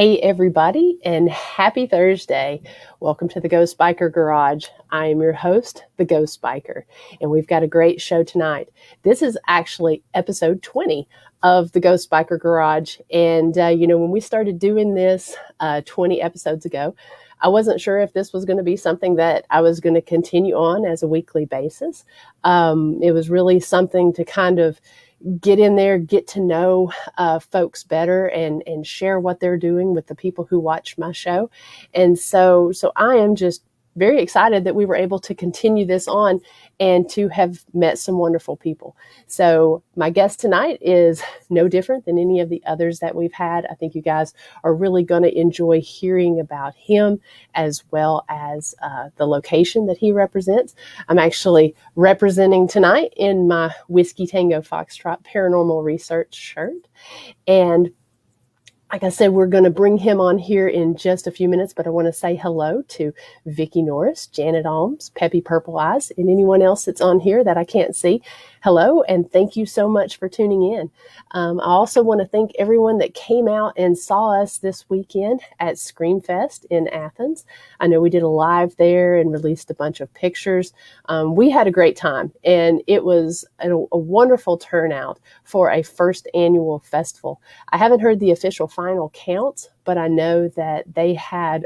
Hey, everybody, and happy Thursday. Welcome to the Ghost Biker Garage. I am your host, the Ghost Biker, and we've got a great show tonight. This is actually episode 20 of the Ghost Biker Garage. And, when we started doing this 20 episodes ago, I wasn't sure if this was going to be something that I was going to continue on as a weekly basis. It was really something to kind of get in there, get to know folks better and share what they're doing with the people who watch my show. And so I am just very excited that we were able to continue this on and to have met some wonderful people. So my guest tonight is no different than any of the others that we've had. I think you guys are really going to enjoy hearing about him as well as the location that he represents. I'm actually representing tonight in my Whiskey Tango Foxtrot Paranormal Research shirt. And like I said, we're going to bring him on here in just a few minutes, but I want to say hello to Vicki Norris, Janet Alms, Peppy Purple Eyes, and anyone else that's on here that I can't see. Hello, and thank you so much for tuning in. I also want to thank everyone that came out and saw us this weekend at Screamfest in Athens. I know we did a live there and released a bunch of pictures. We had a great time, and it was a wonderful turnout for a first annual festival. I haven't heard the official final counts, but I know that they had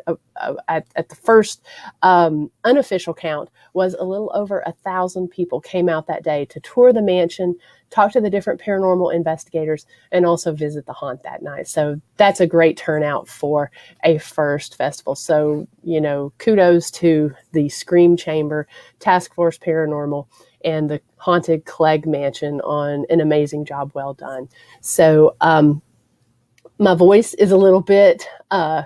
at the first unofficial count was a little over 1,000 people came out that day to tour the mansion, talk to the different paranormal investigators, and also visit the haunt that night. So that's a great turnout for a first festival. So, kudos to the Scream Chamber, Task Force Paranormal, and the Haunted Clegg Mansion on an amazing job well done. So, my voice is a little bit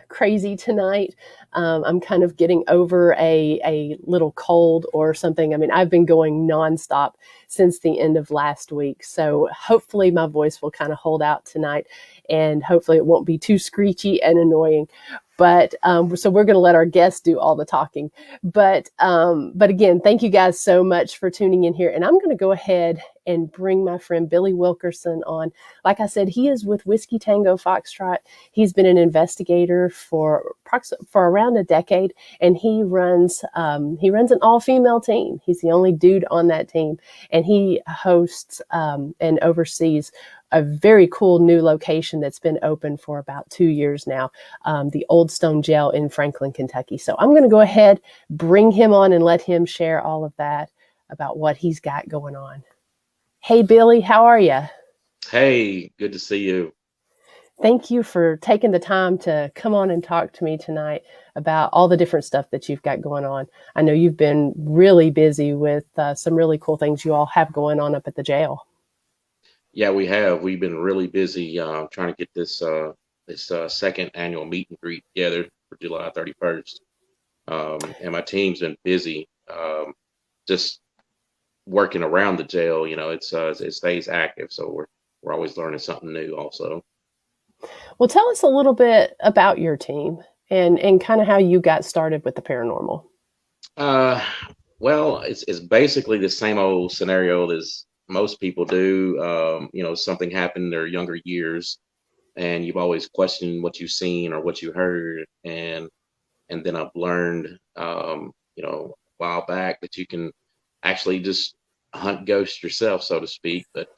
crazy tonight. I'm kind of getting over a little cold or something. I mean, I've been going nonstop since the end of last week. So hopefully my voice will kind of hold out tonight, and hopefully it won't be too screechy and annoying. But so we're going to let our guests do all the talking. But again, thank you guys so much for tuning in here. And I'm going to go ahead and bring my friend Billy Wilkerson on. Like I said, he is with Whiskey Tango Foxtrot. He's been an investigator for around a decade, and he runs an all-female team. He's the only dude on that team, and he hosts and oversees a very cool new location that's been open for about 2 years now, the Old Stone Jail in Franklin, Kentucky. So I'm going to go ahead, bring him on, and let him share all of that about what he's got going on. Hey, Billy, how are you? Hey, good to see you. Thank you for taking the time to come on and talk to me tonight about all the different stuff that you've got going on. I know you've been really busy with some really cool things you all have going on up at the jail. Yeah, we have. We've been really busy trying to get this second annual meet and greet together for July 31st. And my team's been busy just working around the jail. It stays active, so we're always learning something new also. Well, tell us a little bit about your team and kind of how you got started with the paranormal. Well, it's basically the same old scenario as most people do. Something happened in their younger years, and you've always questioned what you've seen or what you heard, and then I've learned, a while back that you can actually just hunt ghosts yourself, so to speak. But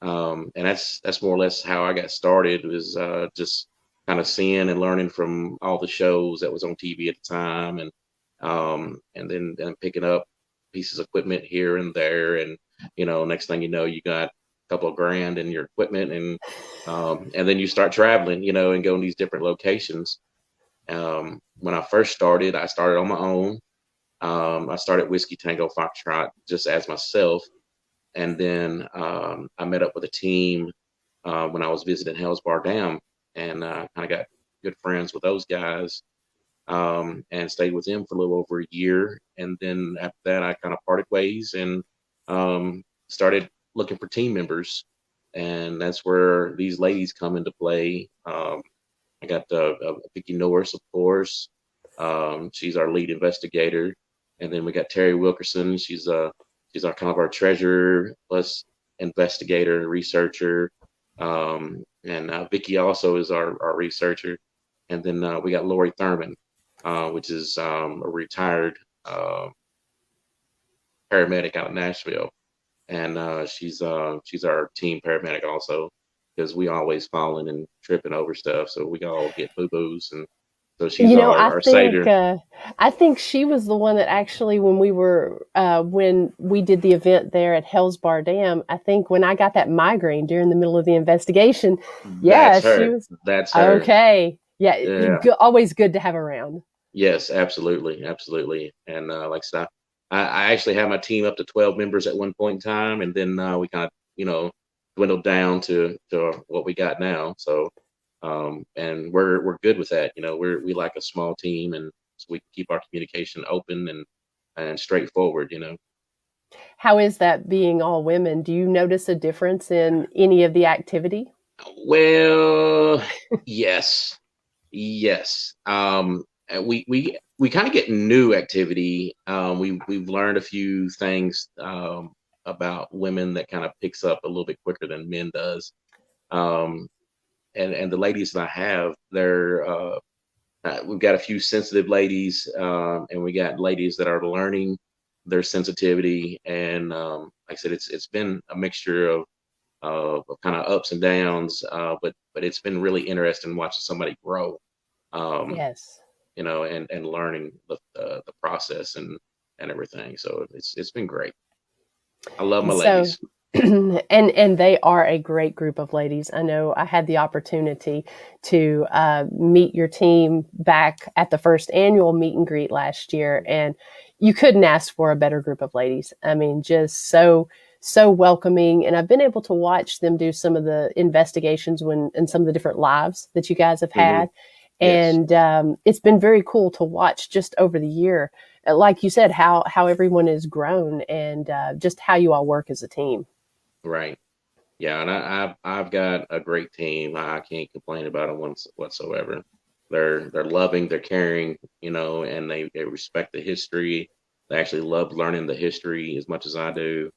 and that's more or less how I got started. Was just kind of seeing and learning from all the shows that was on TV at the time, and then picking up pieces of equipment here and there, and next thing you know, you got a couple of grand in your equipment, and then you start traveling, and going to these different locations. When I first started, I started on my own. I started Whiskey Tango Foxtrot just as myself, and then I met up with a team when I was visiting Hell's Bar Dam, and kind of got good friends with those guys, and stayed with them for a little over a year. And then after that, I kind of parted ways and started looking for team members, and that's where these ladies come into play. I got Vicki Norris, of course. She's our lead investigator, and then we got Terry Wilkerson. She's our kind of our treasurer plus investigator, researcher. and Vicky also is our researcher, and then we got Lori Thurman, which is a retired uh, paramedic out of Nashville, and she's our team paramedic also, because we always falling and tripping over stuff, so we all get boo boos, and so she's You know, our savior. I think she was the one that actually, when we did the event there at Hell's Bar Dam, I think when I got that migraine during the middle of the investigation, yeah, That's she her. was That's her. okay. Yeah, Yeah. always good to have around. Yes, absolutely, absolutely. And like I said, I actually had my team up to 12 members at one point in time, and then we kind of, dwindled down to what we got now. So, and we're good with that. We like a small team, and so we keep our communication open and straightforward. How is that being all women? Do you notice a difference in any of the activity? Well, yes, yes. And we kind of get new activity. We've learned a few things about women that kind of picks up a little bit quicker than men does. Um, and the ladies that I have, we've got a few sensitive ladies, and we got ladies that are learning their sensitivity. And like I said, it's been a mixture of kind of ups and downs, but it's been really interesting watching somebody grow. Um, Yes. and learning the process and everything. So it's been great. I love my And so, ladies. and they are a great group of ladies. I know I had the opportunity to meet your team back at the first annual meet and greet last year, and you couldn't ask for a better group of ladies. I mean, just so welcoming. And I've been able to watch them do some of the investigations and some of the different lives that you guys have Hmm. had, Yes, and it's been very cool to watch just over the year, like you said, how everyone has grown and just how you all work as a team. right. Yeah, and I've got a great team. I can't complain about them whatsoever. They're loving, they're caring, and they respect the history. They actually love learning the history as much as I do.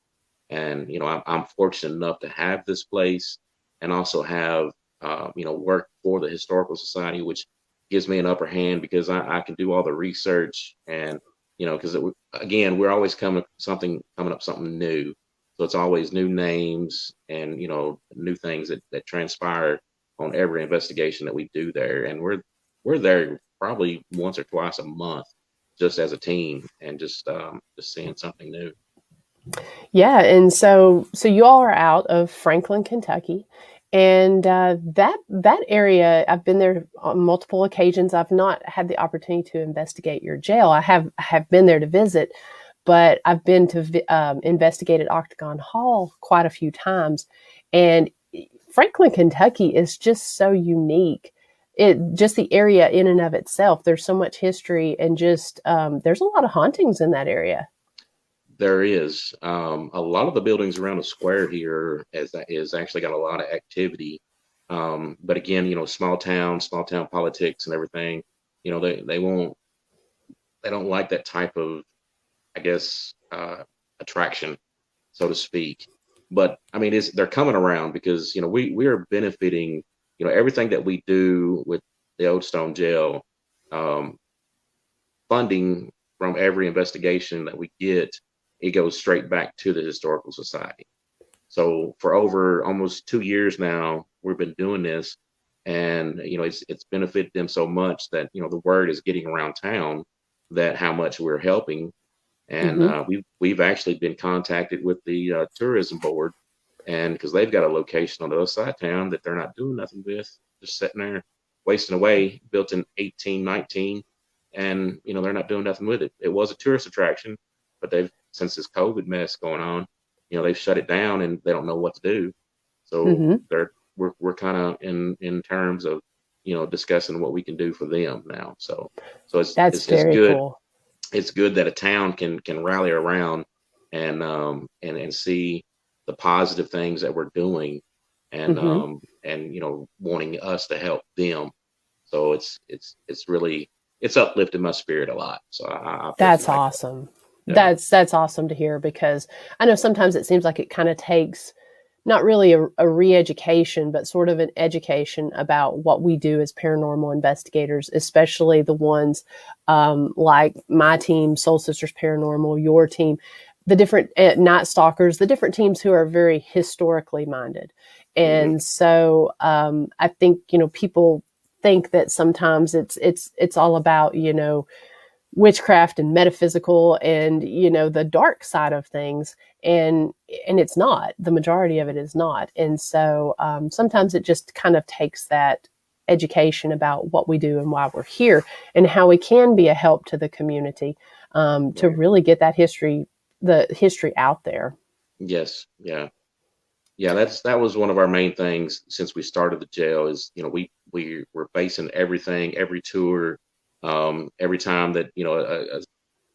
And I'm fortunate enough to have this place, and also have work for the historical society, which gives me an upper hand because I can do all the research, and because again, we're always coming up something new, so it's always new names and new things that transpire on every investigation that we do there. And we're there probably once or twice a month, just as a team, and just seeing something new. Yeah, and so you all are out of Franklin, Kentucky, and that area. I've been there on multiple occasions. I've not had the opportunity to investigate your jail. I have been there to visit, but I've been to investigate at Octagon Hall quite a few times, and Franklin, Kentucky is just so unique. It just the area in and of itself. There's so much history, and just there's a lot of hauntings in that area. There is a lot of the buildings around the square here is actually got a lot of activity. But again, small town politics and everything. They don't like that type of, I guess, attraction, so to speak. But I mean, they're coming around because we are benefiting. Everything that we do with the Old Stone Jail, um, funding from every investigation that we get, it goes straight back to the historical society. So for over almost 2 years now, we've been doing this, and it's benefited them so much that the word is getting around town that how much we're helping. And Hmm. we've actually been contacted with the tourism board, and because they've got a location on the other side of town that they're not doing nothing with, just sitting there wasting away, built in 1819, and they're not doing nothing with it. It was a tourist attraction, but they've, since this COVID mess going on, they've shut it down and they don't know what to do. So Hmm. we're kind of in terms of discussing what we can do for them now. So That's it's very good. cool. It's good that a town can rally around and see the positive things that we're doing, Hmm. and wanting us to help them. So it's really, it's uplifted my spirit a lot. So I That's personally like awesome. that. That's awesome to hear because I know sometimes it seems like it kind of takes not really a re-education, but sort of an education about what we do as paranormal investigators, especially the ones like my team, Soul Sisters Paranormal, your team, the different Night Stalkers, the different teams who are very historically minded. Hmm. And so I think, people think that sometimes it's all about, witchcraft and metaphysical and the dark side of things, and it's not. The majority of it is not. And so sometimes it just kind of takes that education about what we do and why we're here and how we can be a help to the community, to Right. really get the history out there. Yes. Yeah. Yeah. That was one of our main things since we started the jail is, we were basing everything, every tour, every time that,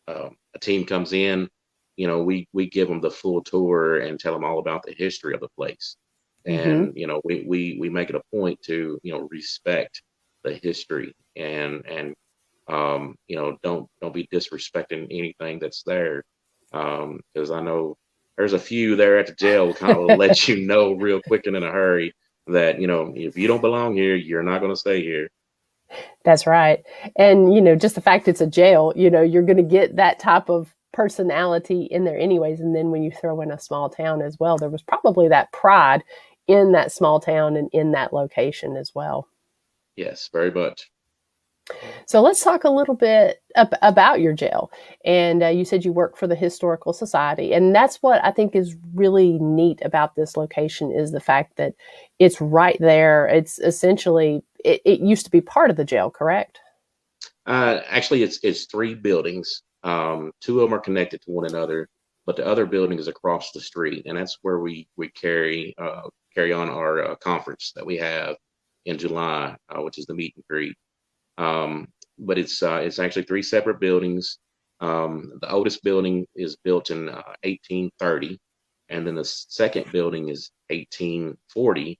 a team comes in, we give them the full tour and tell them all about the history of the place. Mm-hmm. And, we make it a point to, respect the history and don't be disrespecting anything that's there. Because I know there's a few there at the jail kind of let you know real quick and in a hurry that, if you don't belong here, you're not going to stay here. That's right. And, just the fact it's a jail, you're going to get that type of personality in there anyways. And then when you throw in a small town as well, there was probably that pride in that small town and in that location as well. Yes, very much. So let's talk a little bit about your jail. And you said you work for the Historical Society. And that's what I think is really neat about this location is the fact that it's right there. It's essentially, it used to be part of the jail, correct? Actually, it's three buildings. Two of them are connected to one another, but the other building is across the street, and that's where we carry on our conference that we have in July, which is the meet and greet. But it's actually three separate buildings. The oldest building is built in 1830, and then the second building is 1840.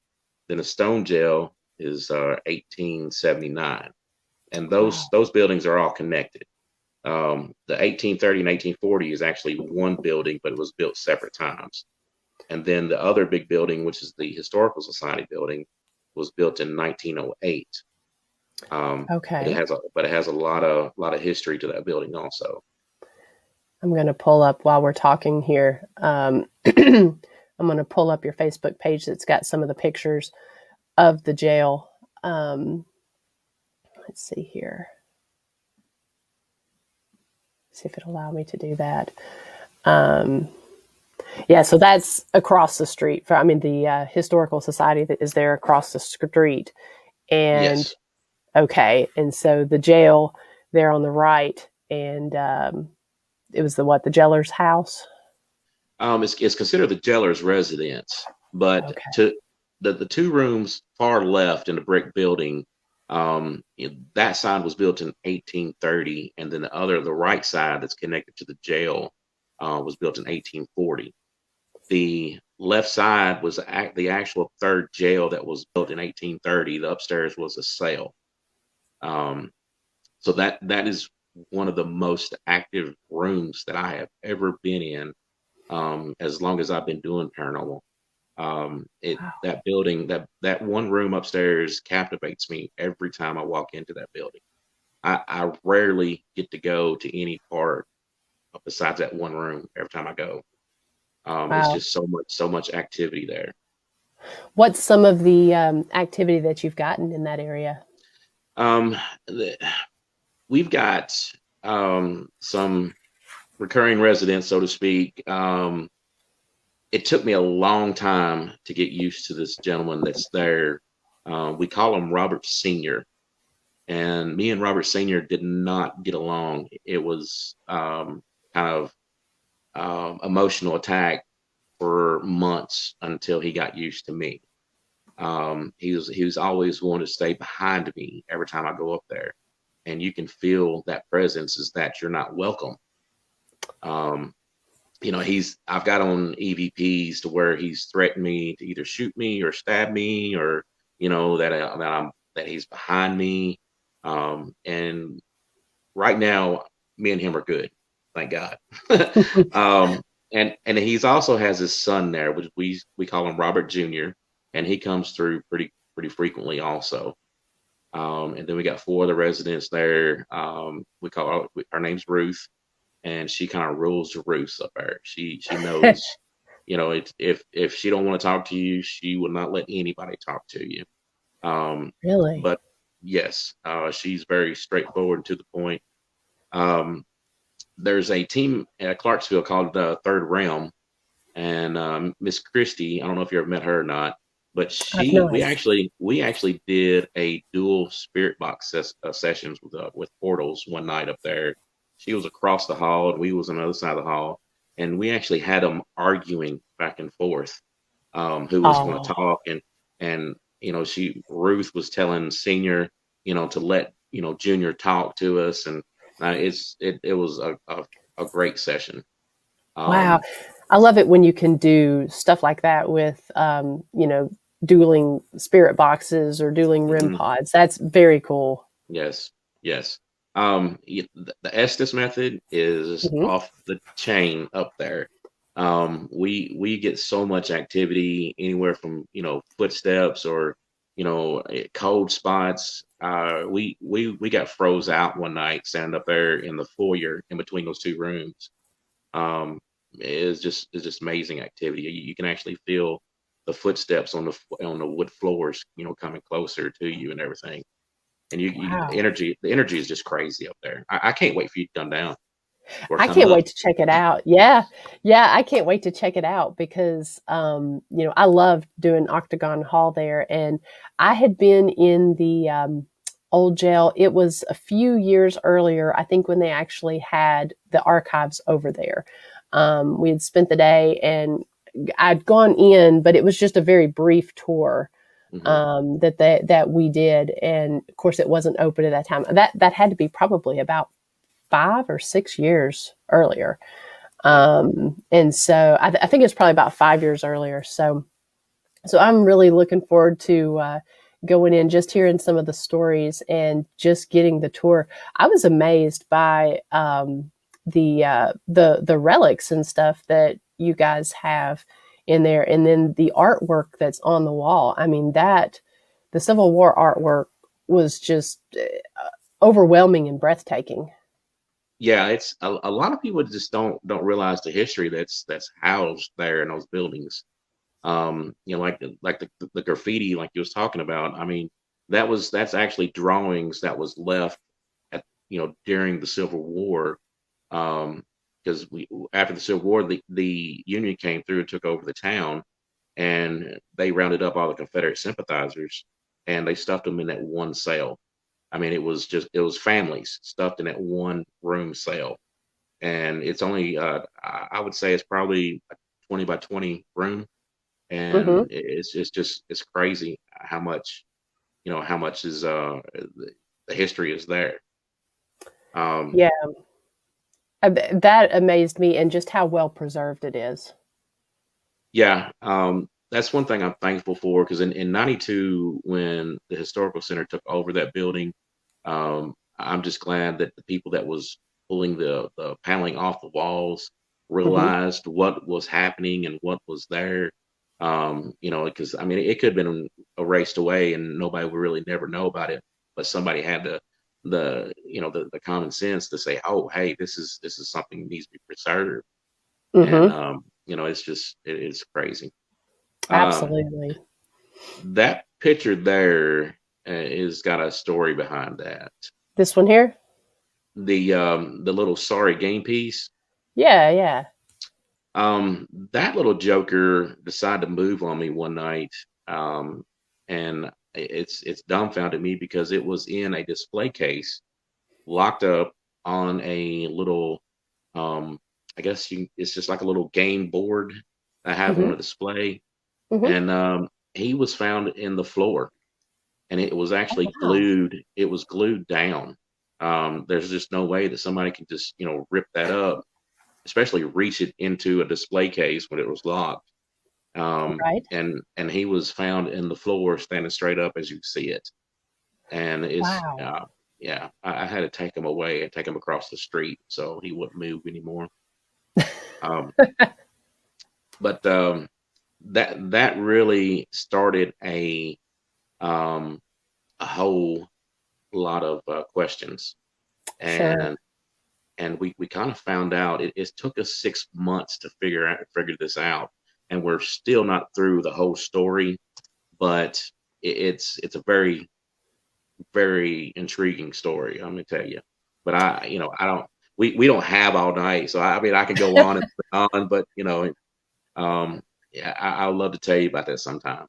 Then the stone jail is 1879, and those Wow. those buildings are all connected. The 1830 and 1840 is actually one building, but it was built separate times. And then the other big building, which is the Historical Society building, was built in 1908. But Okay. it has a lot of history to that building also. I'm going to pull up while we're talking here. I'm going to pull up your Facebook page that's got some of the pictures of the jail. Let's see here. See if it'll allow me to do that. Um, yeah, so that's across the street. The Historical Society that is there across the street. And Yes. okay, and so the jail there on the right, and it was the jailer's house. It's considered the jailer's residence, but Okay. to the two rooms far left in the brick building, that side was built in 1830, and then the right side that's connected to the jail, was built in 1840. The left side was the actual third jail that was built in 1830. The upstairs was a cell. Um, so that is one of the most active rooms that I have ever been in, as long as I've been doing paranormal. It Wow. that building that one room upstairs captivates me every time I walk into that building. I rarely get to go to any part besides that one room every time I go. It's Wow. just so much activity there. What's some of the activity that you've gotten in that area? Um, the, we've got some recurring residents, so to speak. It took me a long time to get used to this gentleman that's there. We call him Robert Senior, and me and Robert Senior did not get along. It was kind of emotional attack for months until he got used to me. He was always wanting to stay behind me every time I go up there, and you can feel that presence is that you're not welcome. Um, I've got on EVPs to where he's threatened me to either shoot me or stab me, or that he's behind me. And right now, me and him are good, thank God. um, and he's also has his son there, which we call him Robert Jr., and he comes through pretty frequently also. And then we got four of the residents there. We call her name's Ruth, and she kind of rules the roost up there. She knows, if she don't want to talk to you, she will not let anybody talk to you. Really? But yes, she's very straightforward and to the point. Um, there's a team at Clarksville called Third Realm, and Miss Christie. I don't know if you ever met her or not, but I've she not. we actually did a dual spirit box sessions with portals one night up there. She was across the hall, and we was on the other side of the hall, and we actually had them arguing back and forth, who was going to Oh, talk, and she Ruth was telling Senior, to let Junior talk to us, and it was a great session. wow. Um, I love it when you can do stuff like that with, dueling spirit boxes or dueling REM mhm. pods. That's very cool. Yes, yes. The Estes method is Hmm. off the chain up there. We get so much activity anywhere from footsteps or cold spots. We got froze out one night standing up there in the foyer in between those two rooms. It's just amazing activity. You can actually feel the footsteps on the wood floors, coming closer to you and everything. And Wow. the energy is just crazy up there. I can't wait for you to come down or I come can't up. wait to check it out. Yeah. Yeah. I can't wait to check it out because, I love doing Octagon Hall there. And I had been in the old jail. It was a few years earlier, I think, when they actually had the archives over there. We had spent the day and I'd gone in, but it was just a very brief tour Hmm. that we did, and of course, it wasn't open at that time. That had to be probably about 5 or 6 years earlier. Yeah. And so I think it's probably about 5 years earlier. So I'm really looking forward to going in, just hearing some of the stories and just getting the tour. I was amazed by the relics and stuff that you guys have in there, and then the artwork that's on the wall. I mean, that the Civil War artwork was just overwhelming and breathtaking. Yeah, it's a lot of people just don't realize the history that's housed there in those buildings. Like the graffiti, like you was talking about. I mean, that's actually drawings that was left at during the Civil War. Because we after the Civil War, the Union came through and took over the town, and they rounded up all the Confederate sympathizers, and they stuffed them in that one cell. I mean, it was families stuffed in that one room cell, and it's only I would say it's probably a 20 by 20 room, and Hmm. it's crazy how much is the history is there. Um, Yeah, that amazed me, and just how well preserved it is. yeah, that's one thing I'm thankful for because in '92 when the historical center took over that building, I'm just glad that the people that was pulling the paneling off the walls Hmm. realized what was happening and what was there. Because I mean, it could have been erased away and nobody would really never know about it. But somebody had the common sense to say, oh, hey, this is something that needs to be preserved. And Hmm. it's crazy. Uh, Absolutely. that picture there is got a story behind that. This one here? The little sorry game piece. Yeah, yeah. That little joker decided to move on me one night, um, and it's dumbfounded me because it was in a display case, locked up on a little, um, I guess it's just like a little game board I have on Hmm. a display, Hmm. and he was found in the floor, and it was Oh, actually wow. glued. It was glued down. There's just no way that somebody can just rip that up, especially reach it into a display case when it was locked. Right. And he was found in the floor, standing straight up as you see it. And Wow. yeah, I had to take him away and take him across the street so he wouldn't move anymore. Um, but that really started um, a whole lot of questions, Sure. and we kind of found out it took us 6 months to figure this out, and we're still not through the whole story, but it's a very very intriguing story. I'm gonna tell you, but I don't. We don't have all night, so I mean I could go on and on, but yeah, I would love to tell you about that sometime.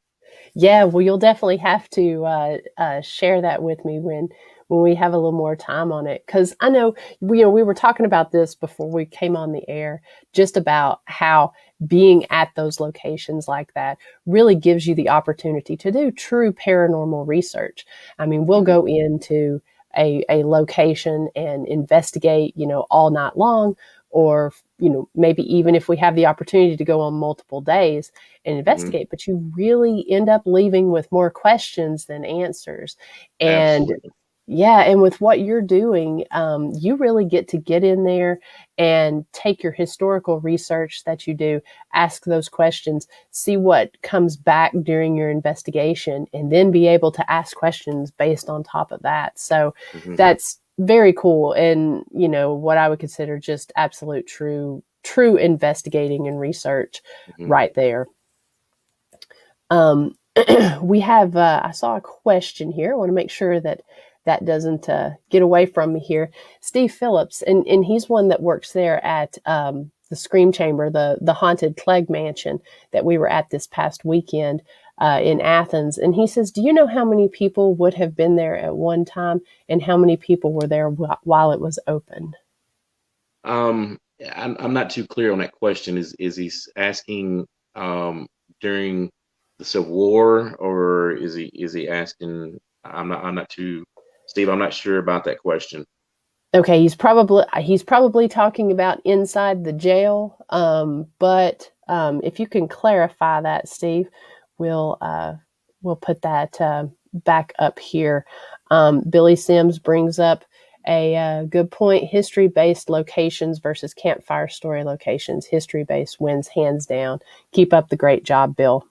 Yeah, well, you'll definitely have to share that with me when we have a little more time on it. Because I know we were talking about this before we came on the air, just about how being at those locations like that really gives you the opportunity to do true paranormal research. I mean, we'll Hmm. go into a location and investigate, all night long, or maybe even if we have the opportunity to go on multiple days and Hmm. investigate, but you really end up leaving with more questions than answers. And Absolutely. yeah, and with what you're doing, you really get to get in there and take your historical research that you do, ask those questions, see what comes back during your investigation, and then be able to ask questions based on top of that. So Hmm. that's very cool, and what I would consider just absolute true investigating and research Hmm. right there. Um, we have, I saw a question here. I want to make sure that that doesn't get away from me here. Steve Phillips, and he's one that works there at the Scream Chamber, the haunted Clegg Mansion that we were at this past weekend in Athens. And he says, do you know how many people would have been there at one time and how many people were there while it was open? I'm not too clear on that question. Is he asking um, during the Civil War, or is he asking? I'm not too Steve. I'm not sure about that question. Okay, he's probably talking about inside the jail. But if you can clarify that, Steve, we'll put that back up here. Billy Sims brings up a good point. History-based locations versus campfire story locations. History-based wins hands down. Keep up the great job, Bill.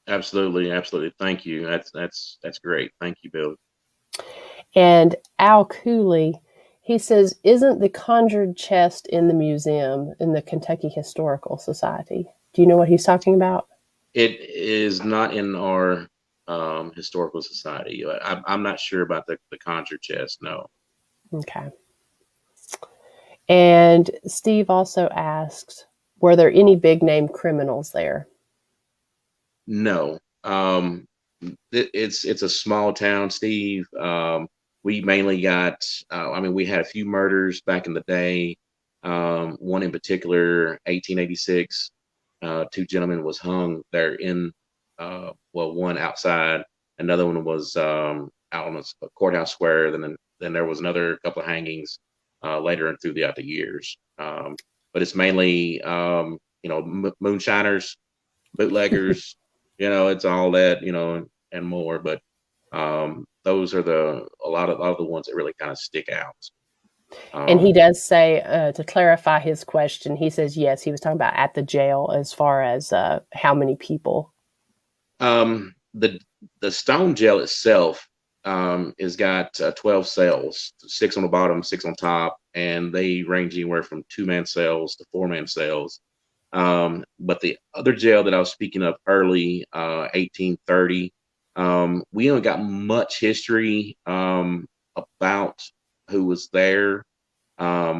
Absolutely, absolutely. Thank you. That's great. Thank you, Bill. And Al Cooley, he says, isn't the conjured chest in the museum in the Kentucky Historical Society? Do you know what he's talking about? It is not in our historical society. I'm not sure about the conjure chest. No, Okay. And Steve also asks, were there any big name criminals there? no. It's a small town, Steve. We mainly got. I mean, we had a few murders back in the day. One in particular, 1886. Two gentlemen was hung there in. Well, one outside. Another one was out on the courthouse square. Then there was another couple of hangings later and throughout the years. But it's mainly moonshiners, bootleggers, it's all that, and more. But those are a lot of the ones that really kind of stick out. And he Um, does say, to clarify his question, he says, yes, he was talking about at the jail as far as how many people. the stone jail itself has got 12 cells, six on the bottom, six on top, and they range anywhere from two-man cells to four-man cells. But the other jail that I was speaking of early, 1830, we don't got much history about who was there.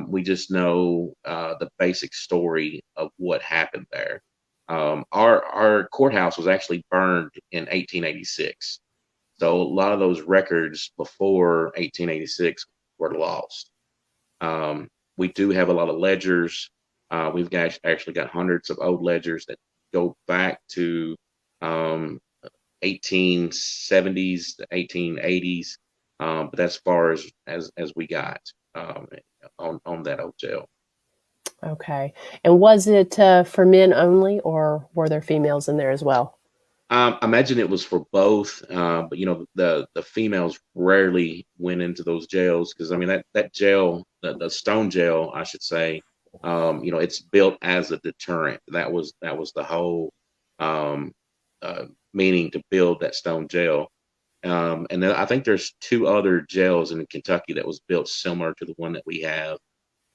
We just know the basic story of what happened there. Our courthouse was actually burned in 1886, so a lot of those records before 1886 were lost. Um, we do have a lot of ledgers. Actually got hundreds of old ledgers that go back to um, 1870s to 1880s, but that's far as we got on that old jail. Okay. And was it for men only, or were there females in there as well? I imagine it was for both, but the females rarely went into those jails because I mean that jail, the stone jail, I should say, It's built as a deterrent. That was the whole um, meaning to build that stone jail. And then I think there's two other jails in Kentucky that was built similar to the one that we have.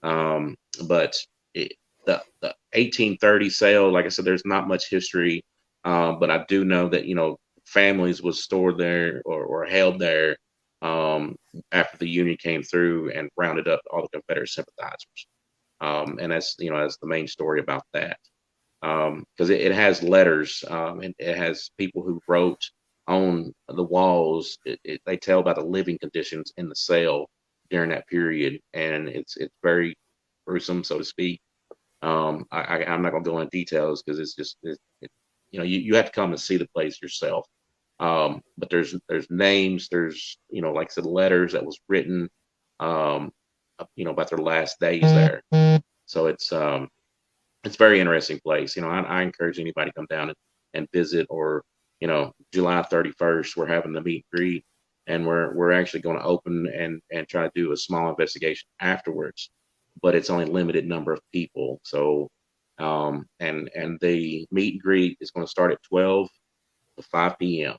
Um, but it, the 1830 sale, like I said, there's not much history, but I do know that families was stored there or held there after the Union came through and rounded up all the Confederate sympathizers. And that's the main story about that, because it has letters, and it has people who wrote on the walls. They tell about the living conditions in the cell during that period, and it's very gruesome, so to speak. I'm not going to go into details because it's just you have to come and see the place yourself. But there's names, there's like I said, letters that was written, about their last days there. So it's a very interesting place. I encourage anybody to come down and visit. Or July 31st, we're having the meet and greet, and we're actually going to open and try to do a small investigation afterwards, but it's only limited number of people. So and the meet and greet is going to start at 12 to 5 p.m.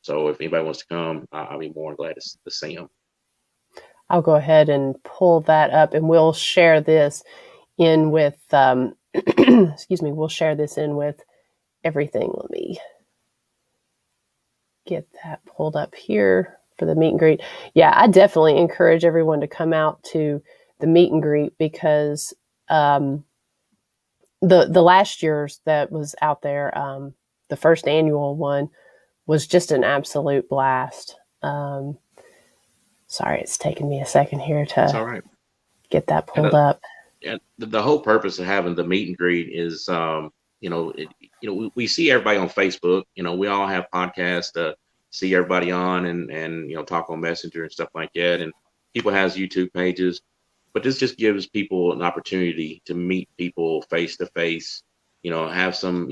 So if anybody wants to come, I'll be more than glad to see them. I'll go ahead and pull that up, and we'll share this in with, excuse me, we'll share this in with everything. Let me get that pulled up here for the meet and greet. Yeah, I definitely encourage everyone to come out to the meet and greet, because the last year's that was out there, the first annual one, was just an absolute blast. Sorry, it's taken me a second here to get that pulled up. Yeah, the whole purpose of having the meet and greet is, we see everybody on Facebook. We all have podcasts to see everybody on and talk on Messenger and stuff like that. And people has YouTube pages, but this just gives people an opportunity to meet people face to face. Have some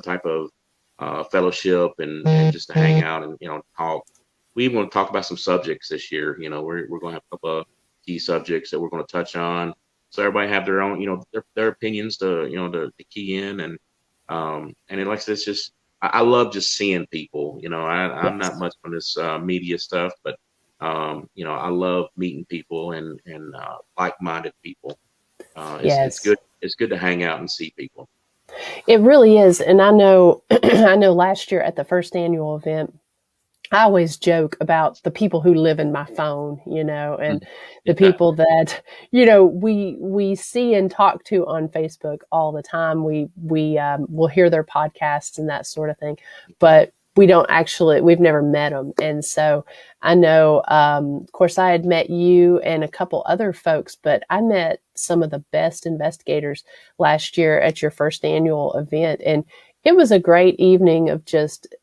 type of fellowship and just to hang out and talk. We even want to talk about some subjects this year. We're going to have a couple of key subjects that we're going to touch on, so everybody have their own, their opinions to key in. And it, like it's just, I love just seeing people. I'm not much on this media stuff, but I love meeting people and like-minded people. It's good. It's good to hang out and see people. It really is. And I know I know last year at the first annual event, I always joke about the people who live in my phone, and the people that, we see and talk to on Facebook all the time. We'll hear their podcasts and that sort of thing, but we've never met them. And so I know, of course, I had met you and a couple other folks, but I met some of the best investigators last year at your first annual event. And it was a great evening of just,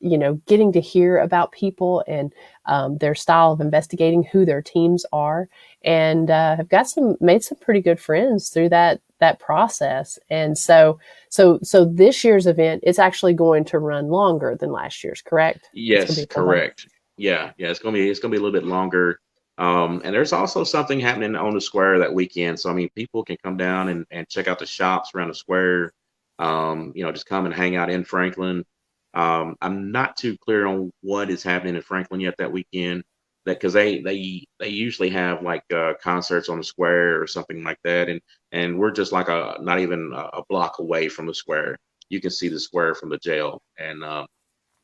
getting to hear about people and their style of investigating, who their teams are, and have made some pretty good friends through that process. And so this year's event is actually going to run longer than last year's, correct? Yes, correct. Yeah, it's gonna be a little bit longer. And there's also something happening on the square that weekend. So people can come down and check out the shops around the square. Just come and hang out in Franklin. I'm not too clear on what is happening in Franklin yet that weekend, because they usually have like concerts on the square or something like that, and we're just like not even a block away from the square. You can see the square from the jail, and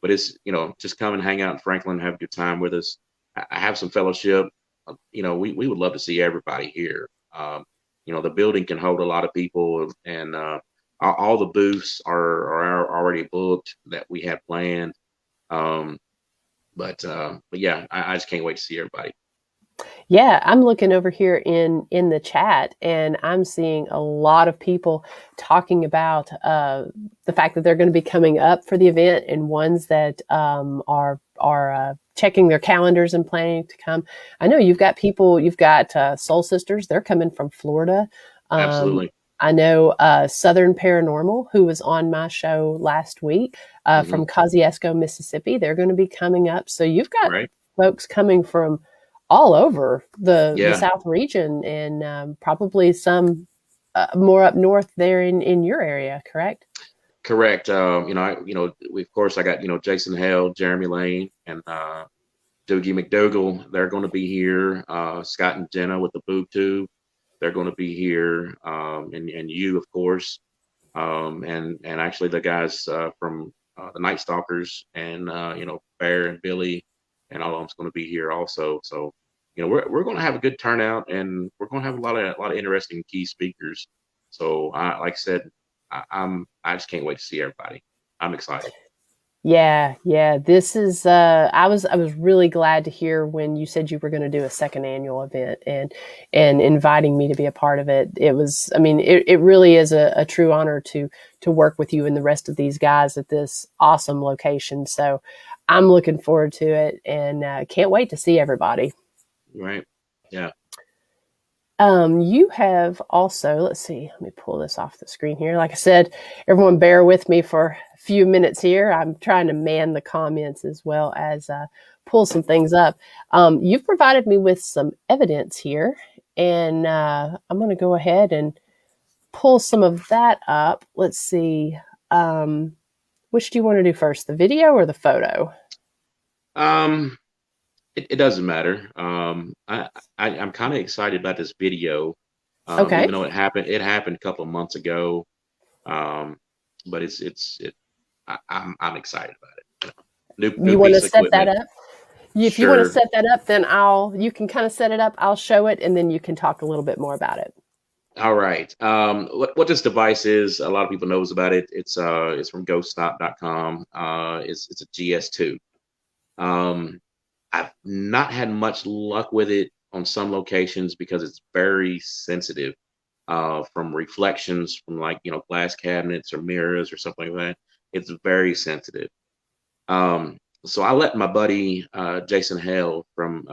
but it's just come and hang out in Franklin, have a good time with us. I have some fellowship. We would love to see everybody here. The building can hold a lot of people, and all the booths are already booked that we have planned. But yeah, I just can't wait to see everybody. Yeah, I'm looking over here in the chat, and I'm seeing a lot of people talking about the fact that they're going to be coming up for the event, and ones that are checking their calendars and planning to come. I know you've got Soul Sisters. They're coming from Florida. Absolutely. I know Southern Paranormal, who was on my show last week, from Kosciuszko, Mississippi. They're going to be coming up. So you've got folks coming from all over the Yeah, South region, and probably some more up north there in your area, correct? correct. Of course, I got Jason Hale, Jeremy Lane, and Doogie McDougal. They're going to be here. Scott and Jenna with the boob tube. They're going to be here, and you, of course, and actually the guys from the Night Stalkers, and Bear and Billy, and all of them's going to be here also. So we're going to have a good turnout, and we're going to have a lot of interesting key speakers. So like I said, I just can't wait to see everybody. I'm excited. Yeah, yeah. This is I was really glad to hear when you said you were going to do a second annual event and inviting me to be a part of it. It was, I mean, it really is a true honor to work with you and the rest of these guys at this awesome location. So I'm looking forward to it, and can't wait to see everybody. Right? Yeah. You have also, let's see, let me pull this off the screen here. Like I said, everyone bear with me for a few minutes here. I'm trying to man the comments as well as pull some things up. You've provided me with some evidence here, and I'm going to go ahead and pull some of that up. Let's see. Which do you want to do first, the video or the photo? Um, it doesn't matter. I'm kind of excited about this video, Okay. even though it happened a couple of months ago. Um, but I'm excited about it. New You want to piece of set that equipment. up? If you want to Sure. set that up, then you can kind of set it up. I'll show it, and then you can talk a little bit more about it. All right. What this device is, a lot of people knows about it. It's from ghoststop.com. It's a GS2. Um, I've not had much luck with it on some locations because it's very sensitive from reflections from, like, glass cabinets or mirrors or something like that. It's very sensitive. So I let my buddy Jason Hale from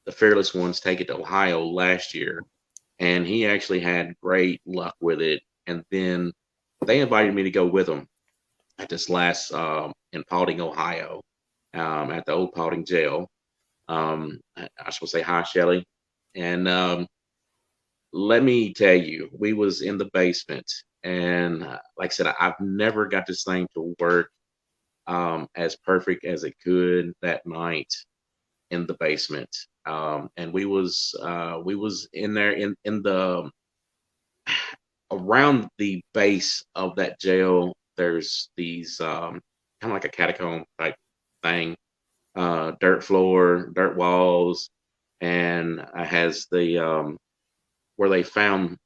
the Fearless Ones take it to Ohio last year, and he actually had great luck with it. And then they invited me to go with them at this last in Paulding, Ohio, at the old Paulding jail. I should say hi, Shelly. And let me tell you, we was in the basement, and like I said, I've never got this thing to work as perfect as it could that night in the basement. And we was in there in the around the base of that jail. There's these kind of like a catacomb type thing, dirt floor, dirt walls, and it has the where they found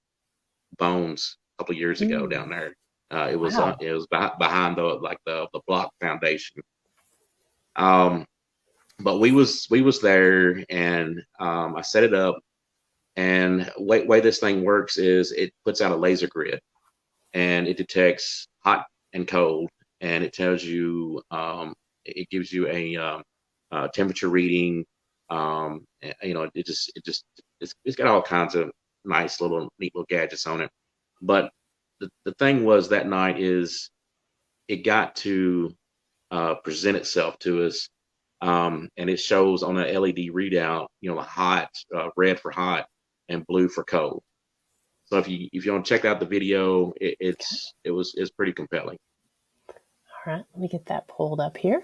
bones a couple years ago Mm, down there. wow. It was behind the block foundation. Um, but we was there, and I set it up. And way this thing works is it puts out a laser grid, and it detects hot and cold, and it tells you it gives you a temperature reading. It's got all kinds of nice little neat little gadgets on it. But the thing was that night is it got to present itself to us, and it shows on an LED readout, hot, red for hot, and blue for cold. So if you want to check out the video, it's pretty compelling. All right, let me get that pulled up here.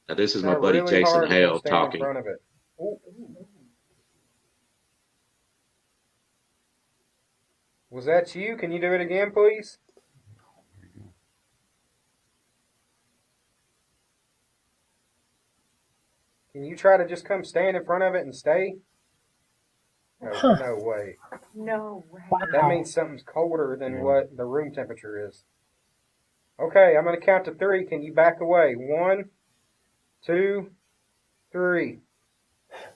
Now this is my Try buddy really Jason hard to come Hale stand in talking. front of it. Ooh, ooh. Was that you? Can you do it again, please? Can you try to just come stand in front of it and stay? No, Huh. no way. No way. That Wow. means something's colder than what the room temperature is. Okay, I'm going to count to 3. Can you back away? 1, 2, 3.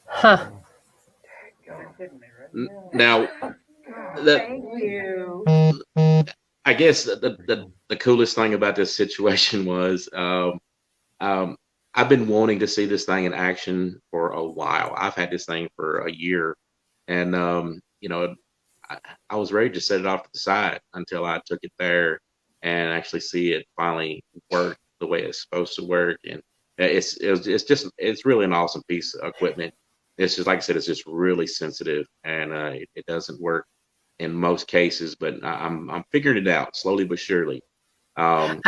Huh. Now, the, Thank you. I guess the coolest thing about this situation was um, I've been wanting to see this thing in action for a while. I've had this thing for a year, and I was ready to set it off to the side until I took it there and actually see it finally work the way it's supposed to work. And it's really an awesome piece of equipment. It's just like I said, it's just really sensitive, and it doesn't work in most cases, but I'm figuring it out slowly but surely. I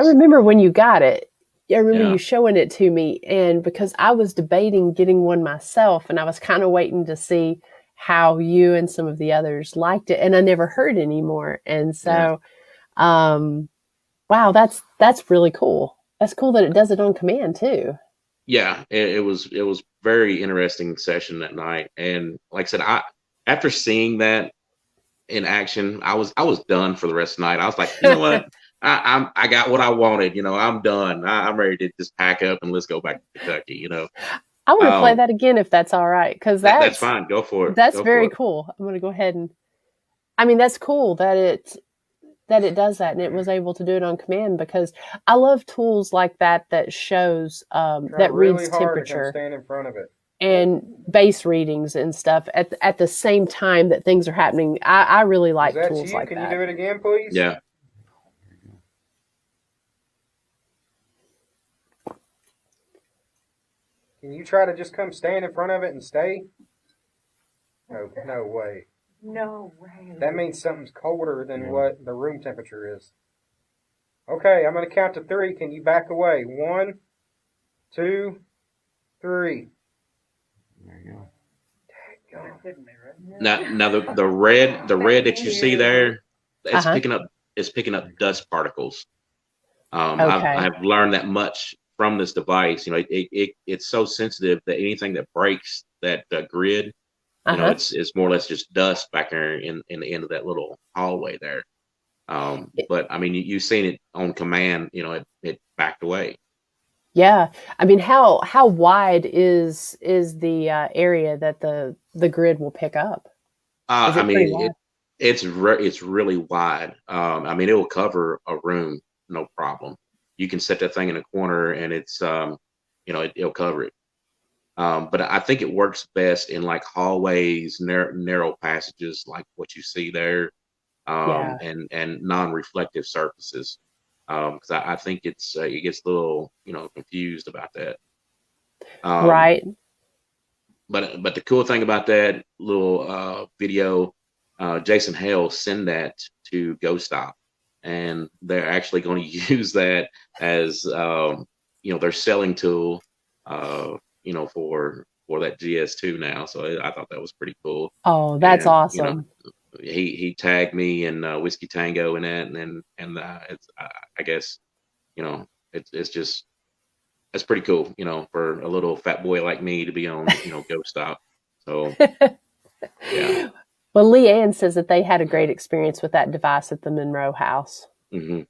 remember when you got it. I remember Yeah. you showing it to me, and because I was debating getting one myself, and I was kind of waiting to see how you and some of the others liked it, and I never heard anymore. And so, wow, that's really cool. That's cool that it does it on command too. Yeah, it was very interesting session that night, and like I said, after seeing that in action, I was done for the rest of the night. I was like, you know what, I got what I wanted. I'm done. I'm ready to just pack up and let's go back to Kentucky. I want to play that again if that's all right, because that's fine. Go for it. That's very cool. I'm going to go ahead and. I mean, that's cool that it does that, and it was able to do it on command, because I love tools like that shows that really reads hard temperature to stand in front of it and base readings and stuff at the same time that things are happening. I really like tools like that. Can you do it again, please? Yeah. Can you try to just come stand in front of it and stay? No way. No way. That means something's colder than what the room temperature is. Okay, I'm going to count to 3. Can you back away? 1, 2, 3. There you go. Now the red that you see there, it's Uh-huh. picking up dust particles. Okay. I have learned that much from this device. It's so sensitive that anything that breaks that grid, Uh-huh. it's more or less just dust back there in the end of that little hallway there. But I mean, you've seen it on command. It backed away. Yeah. I mean, how wide is the area that the grid will pick up? Is it I pretty mean, wide? it's really wide. I mean, it will cover a room, no problem. You can set that thing in a corner, and it's it'll cover it. But I think it works best in like hallways, narrow passages, like what you see there, Yeah. and non-reflective surfaces. Because I think it gets a little confused about that. Right. But the cool thing about that little video, Jason Hale sent that to GoStop, and they're actually going to use that as their selling tool, for that GS2 now. So I thought that was pretty cool. Oh, that's And, awesome. he tagged me and Whiskey Tango in that, and it's I guess it's pretty cool, for a little fat boy like me to be on GoStop. So yeah. Well, Leanne says that they had a great experience with that device at the Monroe house. Mm-hmm.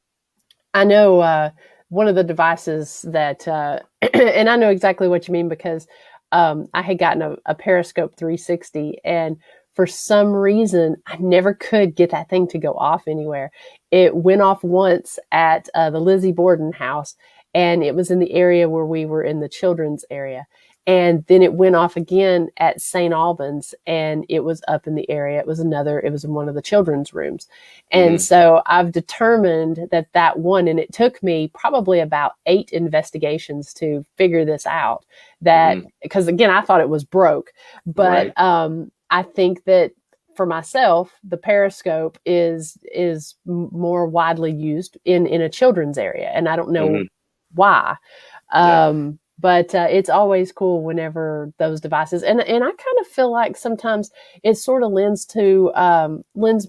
I know one of the devices that, and I know exactly what you mean, because I had gotten a Periscope 360, and for some reason, I never could get that thing to go off anywhere. It went off once at the Lizzie Borden house, and it was in the area where we were in the children's area. And then it went off again at St. Albans, and it was up in the area. It was in one of the children's rooms. And so I've determined that one, and it took me probably about 8 investigations to figure this out, because again, I thought it was broke, but, Right. I think that for myself, the Periscope is more widely used in a children's area, and I don't know why. But it's always cool whenever those devices, and I kind of feel like sometimes it sort of lends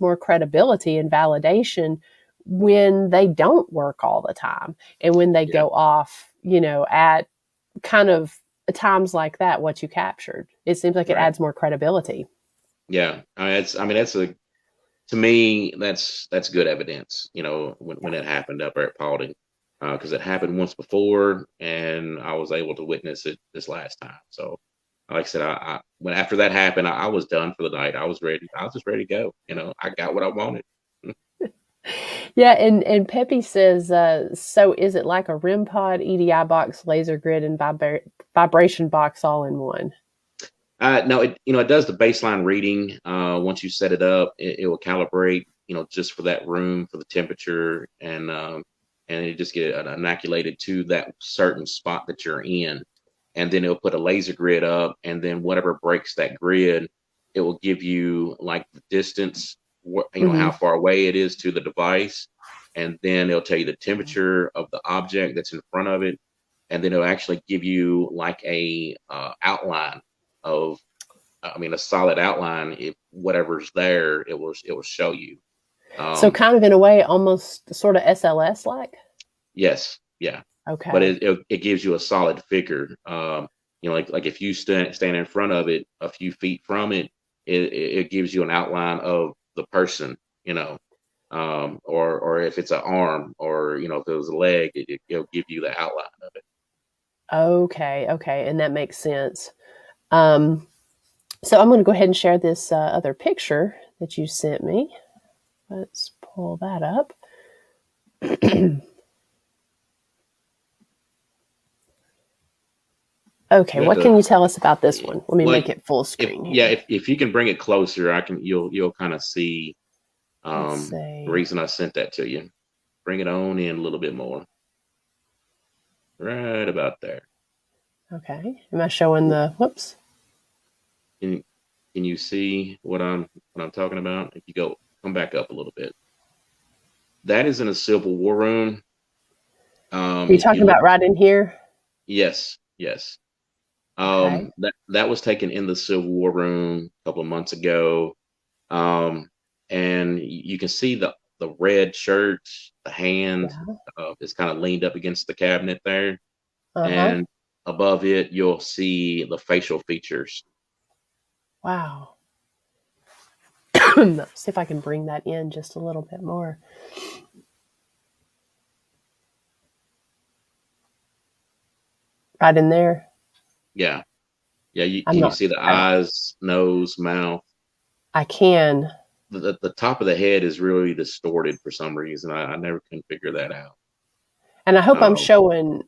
more credibility and validation when they don't work all the time, and when they go off, at kind of times like that, what you captured. It seems like it adds more credibility. Yeah, to me, that's good evidence. When it happened up there at Paulding. Because it happened once before, and I was able to witness it this last time. So, like I said, when after that happened, I was done for the night. I was ready. I was just ready to go. I got what I wanted. Yeah, and Peppy says, so is it like a REM pod, EDI box, laser grid, and vibration box all in one? No, it does the baseline reading. Once you set it up, it will calibrate, just for that room, for the temperature, and it just get inoculated to that certain spot that you're in. And then it'll put a laser grid up, and then whatever breaks that grid, it will give you like the distance, how far away it is to the device, and then it'll tell you the temperature of the object that's in front of it, and then it'll actually give you like a outline of, a solid outline. If whatever's there, it will show you. So kind of in a way, almost sort of SLS like. Yes, yeah. Okay. But it gives you a solid figure. Like if you stand in front of it, a few feet from it, it gives you an outline of the person. Or if it's an arm, or if it was a leg, it'll give you the outline of it. Okay, and that makes sense. So I'm going to go ahead and share this other picture that you sent me. Let's pull that up. Okay, what can you tell us about this one? Let me make it full screen. If you can bring it closer, you'll kind of see the reason I sent that to you. Bring it on in a little bit more. Right about there. Okay. Am I showing the whoops? Can you see what I'm talking about? If you come back up a little bit. That is in a Civil War room. Are you talking about right in here? Yes. Okay. That was taken in the Civil War room a couple of months ago. And you can see the red shirt, the hand is kind of leaned up against the cabinet there. And above it, you'll see the facial features. Wow. Let's see if I can bring that in just a little bit more. Right in there. Yeah. Can you see the eyes, nose, mouth? I can. The top of the head is really distorted for some reason. I never can figure that out. And I hope I'm showing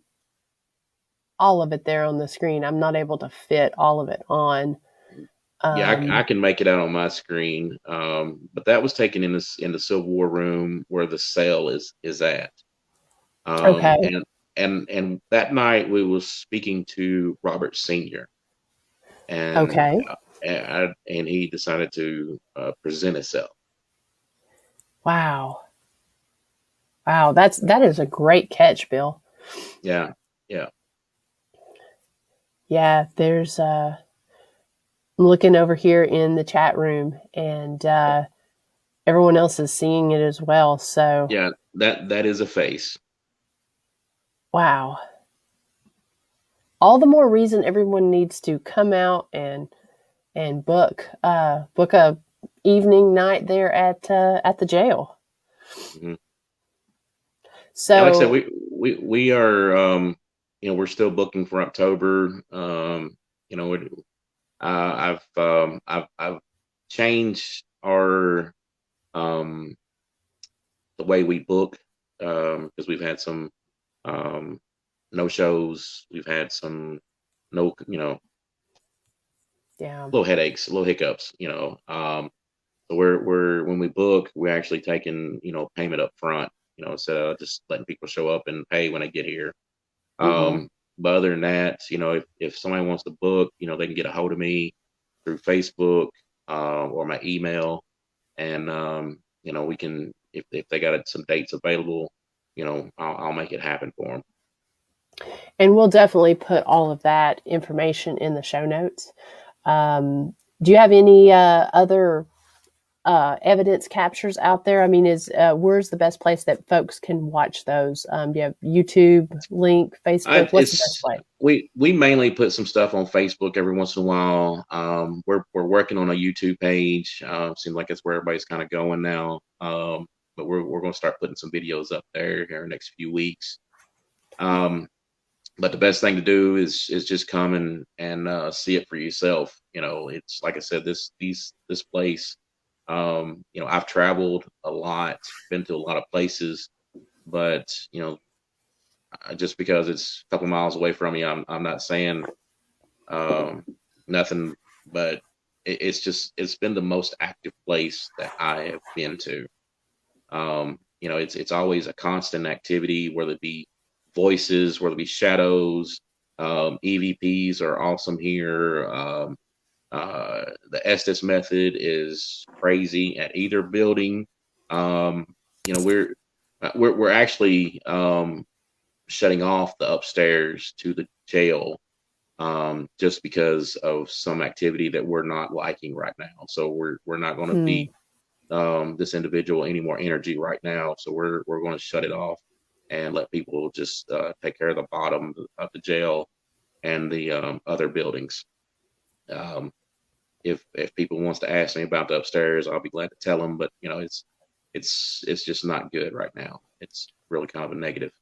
all of it there on the screen. I'm not able to fit all of it on. I can make it out on my screen. But that was taken in the Civil War room where the cell is at. Okay. And that night we was speaking to Robert Sr. And and he decided to present himself. Wow, that is a great catch, Bill. Yeah. There's I'm looking over here in the chat room, and everyone else is seeing it as well. So yeah, that is a face. Wow. All the more reason everyone needs to come out and book a evening night there at the jail. Mm-hmm. So, like I said, we are we're still booking for October. I've changed our the way we book because we've had some no shows. We've had some little headaches, little hiccups. So we're when we book, we're actually taking payment up front. Instead of just letting people show up and pay when they get here. But other than that, if somebody wants to book, they can get a hold of me through Facebook or my email, and we can if they got some dates available, I'll make it happen for them. And we'll definitely put all of that information in the show notes. Do you have any other evidence captures out there? I mean, where's the best place that folks can watch those? Do you have YouTube link, Facebook? What's the best place? We mainly put some stuff on Facebook every once in a while. We're working on a YouTube page. Seems like it's where everybody's kind of going now. But we're going to start putting some videos up there in the next few weeks. But the best thing to do is just come and see it for yourself. It's like I said, this place. I've traveled a lot, been to a lot of places, but just because it's a couple miles away from me, I'm not saying nothing but it's been the most active place that I have been to. It's always a constant activity, whether it be voices, whether it be shadows. EVPs are awesome here. The Estes method is crazy at either building. Um, you know, we're actually shutting off the upstairs to the jail just because of some activity that we're not liking right now. So we're not going to Hmm. feed this individual any more energy right now. So we're going to shut it off and let people just take care of the bottom of the jail and the other buildings. Um, if people wants to ask me about the upstairs, I'll be glad to tell them. But it's just not good right now. It's really kind of a negative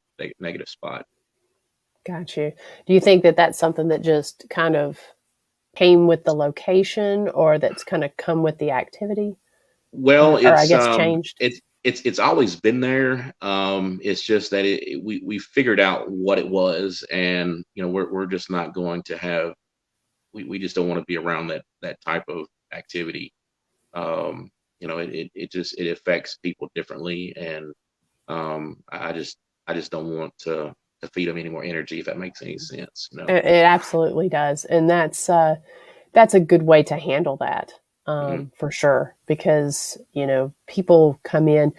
spot. Got you. Do you think that that's something that just kind of came with the location, or that's kind of come with the activity, Well, or I guess changed? it's always been there. It's just that we figured out what it was, and we're just not going to have. We just don't want to be around that type of activity. It affects people differently, and I just don't want to feed them any more energy, if that makes any sense. It absolutely does, and that's a good way to handle that, Hmm. for sure, because people come in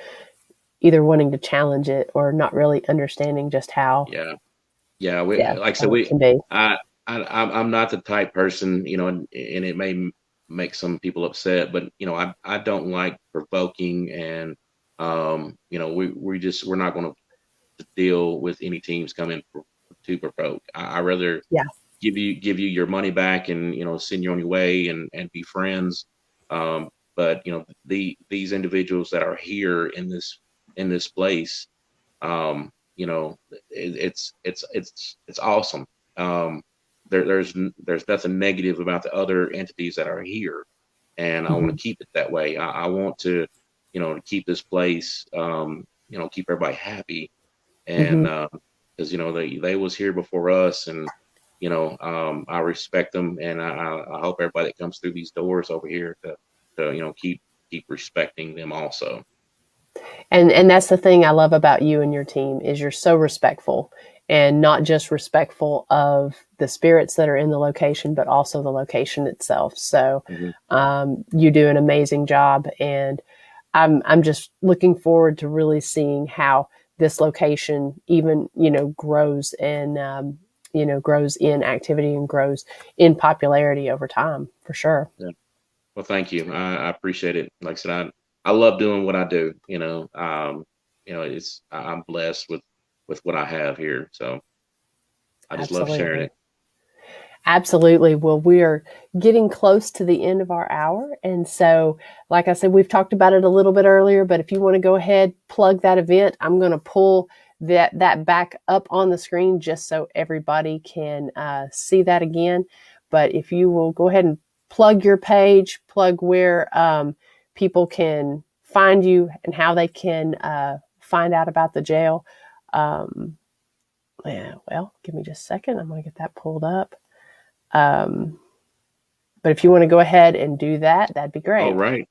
either wanting to challenge it or not really understanding just how, Yeah, yeah. yeah, Like I said, how it can be. I'm not the type person, and it may make some people upset, but I don't like provoking, and we're not going to deal with any teams coming to provoke. I rather Yeah. give you your money back and send you on your way and be friends. But these individuals that are here in this place, um, it's awesome. Um, there's nothing negative about the other entities that are here, and I want Hmm. to keep it that way. I want to to keep this place, keep everybody happy, and Hmm. because they was here before us, and I respect them, and I hope everybody that comes through these doors over here to keep respecting them also. And that's the thing I love about you and your team is you're so respectful, and not just respectful of the spirits that are in the location, but also the location itself. So Hmm. you do an amazing job, and I'm just looking forward to really seeing how this location even grows, and grows in activity and grows in popularity over time, for sure. Yeah. Well, thank you. I appreciate it. Like I said, I love doing what I do. I'm blessed with what I have here, so I just love sharing Absolutely. it. Absolutely. Well, we are getting close to the end of our hour. And so, like I said, we've talked about it a little bit earlier, but if you want to go ahead, plug that event, I'm going to pull that back up on the screen just so everybody can see that again. But if you will go ahead and plug your page, plug where people can find you and how they can find out about the jail. Um, yeah, well, give me just a second. I'm going to get that pulled up. Um, but if you want to go ahead and do that, that'd be All great. right.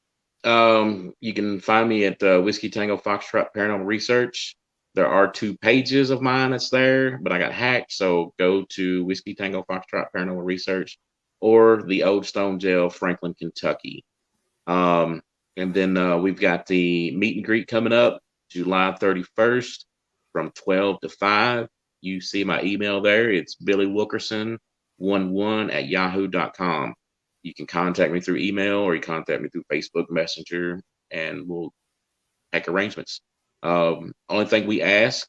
You can find me at Whiskey Tango Foxtrot Paranormal Research. There are 2 pages of mine that's there, but I got hacked. So go to Whiskey Tango Foxtrot Paranormal Research or the Old Stone Jail, Franklin, Kentucky. Um, and then we've got the meet and greet coming up July 31st from 12 to 5. You see my email there. It's Billy Wilkerson11 at yahoo.com. You can contact me through email, or you contact me through Facebook Messenger, and we'll make arrangements. Only thing we ask,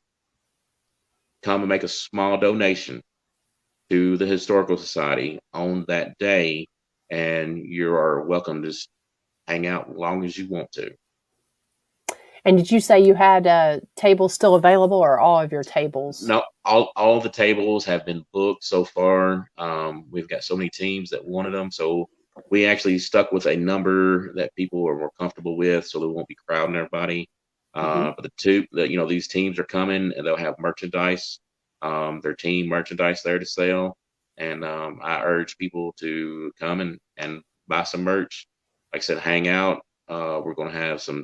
come and make a small donation to the Historical Society on that day, and you are welcome to just hang out as long as you want to. And did you say you had tables still available, or all of your tables? No, all the tables have been booked so far. We've got so many teams that wanted them, so we actually stuck with a number that people are more comfortable with, so they won't be crowding everybody. Mm-hmm. But these teams are coming, and they'll have merchandise, their team merchandise there to sell. And I urge people to come and buy some merch. Like I said, hang out. We're going to have some,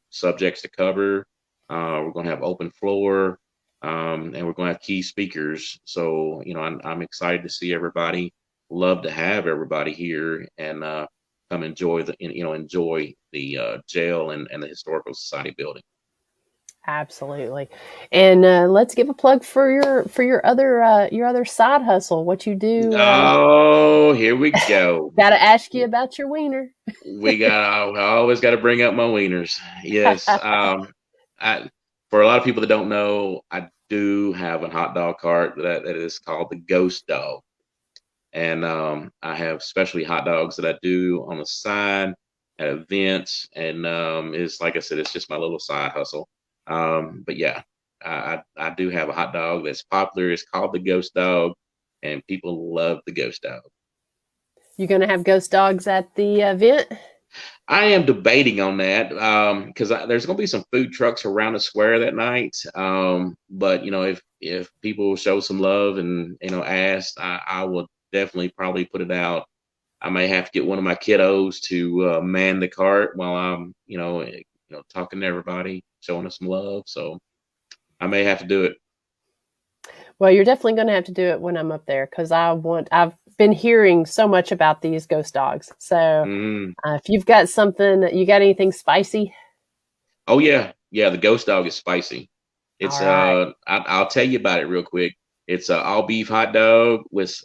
subjects to cover. We're going to have open floor, and we're going to have key speakers. So, I'm excited to see everybody. Love to have everybody here and come enjoy the jail and the historical society building. Absolutely. And let's give a plug for your other side hustle, what you do. Oh, here we go. Got to ask you about your wiener. I always got to bring up my wieners. Yes. For a lot of people that don't know, I do have a hot dog cart that is called the Ghost Dog. And I have specialty hot dogs that I do on the side at events. And it's like I said, it's just my little side hustle. But yeah, I do have a hot dog that's popular. It's called the Ghost Dog, and people love the Ghost Dog. You going to have ghost dogs at the event? I am debating on that because there's going to be some food trucks around the square that night. But if people show some love and ask, I will definitely probably put it out. I may have to get one of my kiddos to man the cart while I'm talking to everybody, showing us some love. So I may have to do it. Well, you're definitely going to have to do it when I'm up there because I've been hearing so much about these ghost dogs. So if you've got something, you got anything spicy? Oh yeah. Yeah. The Ghost Dog is spicy. It's, right. I'll tell you about it real quick. It's a all beef hot dog with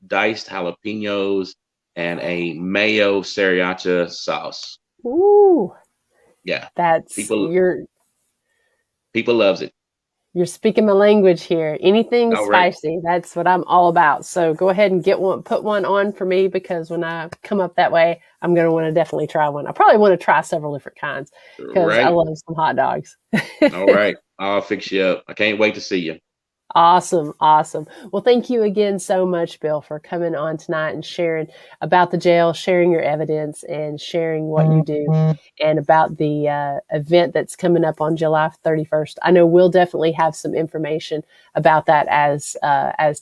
diced jalapenos and a mayo sriracha sauce. Ooh. Yeah. People loves it. You're speaking my language here. Anything spicy, right. That's what I'm all about. So go ahead and put one on for me because when I come up that way, I'm going to want to definitely try one. I probably want to try several different kinds because I love some hot dogs. All right. I'll fix you up. I can't wait to see you. Awesome. Well, thank you again so much, Bill, for coming on tonight and sharing about the jail, sharing your evidence and sharing what you do and about the event that's coming up on July 31st. I know we'll definitely have some information about that as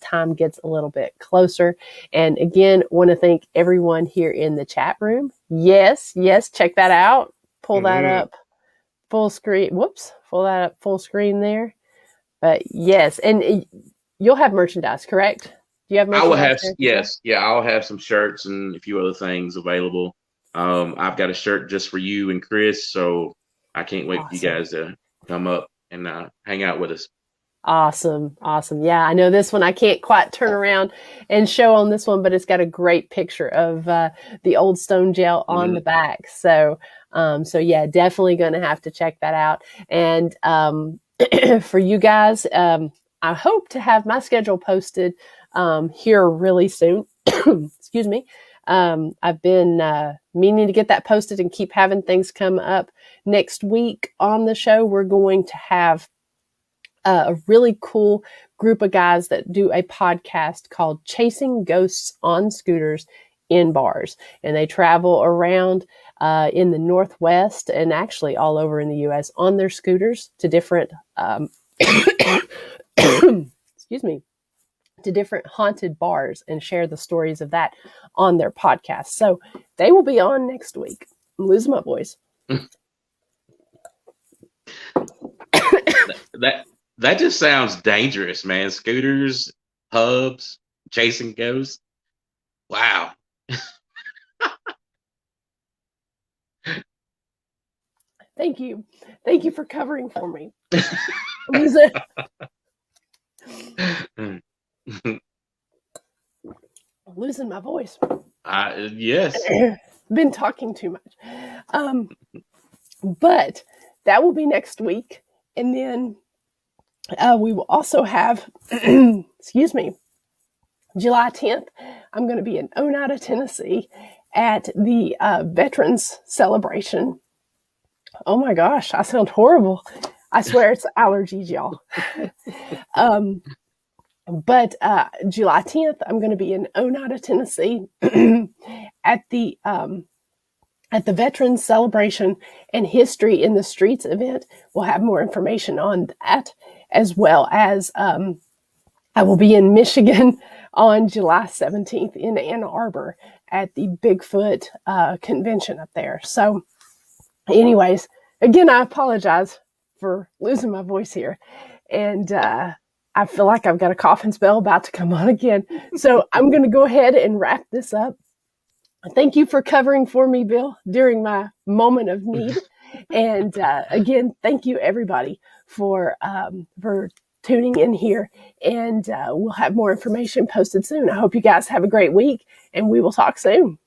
time gets a little bit closer. And again, want to thank everyone here in the chat room. Yes, check that out. Pull that up full screen. Pull that up full screen there. But yes, and you'll have merchandise, correct? Do you have merchandise? I will have, yes. Yeah, I'll have some shirts and a few other things available. I've got a shirt just for you and Chris, so I can't wait for you guys to come up and hang out with us. Awesome. Yeah, I know this one I can't quite turn around and show on this one, but it's got a great picture of the old stone jail on the back. So yeah, definitely going to have to check that out. And for you guys, I hope to have my schedule posted here really soon. Excuse me. I've been meaning to get that posted and keep having things come up. Next week on the show, we're going to have a really cool group of guys that do a podcast called Chasing Ghosts on Scooters in Bars. And they travel around in the Northwest and actually all over in the U.S. on their scooters to different, excuse me, to different haunted bars and share the stories of that on their podcast. So they will be on next week. I'm losing my voice. That just sounds dangerous, man. Scooters, hubs, chasing ghosts. Wow. Thank you for covering for me. I'm losing my voice. Yes. Been talking too much. But that will be next week. And then we will also have, excuse me, July 10th. I'm going to be in Oneida, Tennessee at the Veterans Celebration. Oh my gosh, I sound horrible. I swear it's allergies, y'all. But July 10th, I'm going to be in Oneida, Tennessee at the Veterans Celebration and History in the Streets event. We'll have more information on that, as well as I will be in Michigan on July 17th in Ann Arbor at the Bigfoot convention up there. So anyways, again, I apologize for losing my voice here. And I feel like I've got a coughing spell about to come on again. So I'm going to go ahead and wrap this up. Thank you for covering for me, Bill, during my moment of need. And again, thank you, everybody, for tuning in here. And we'll have more information posted soon. I hope you guys have a great week, and we will talk soon.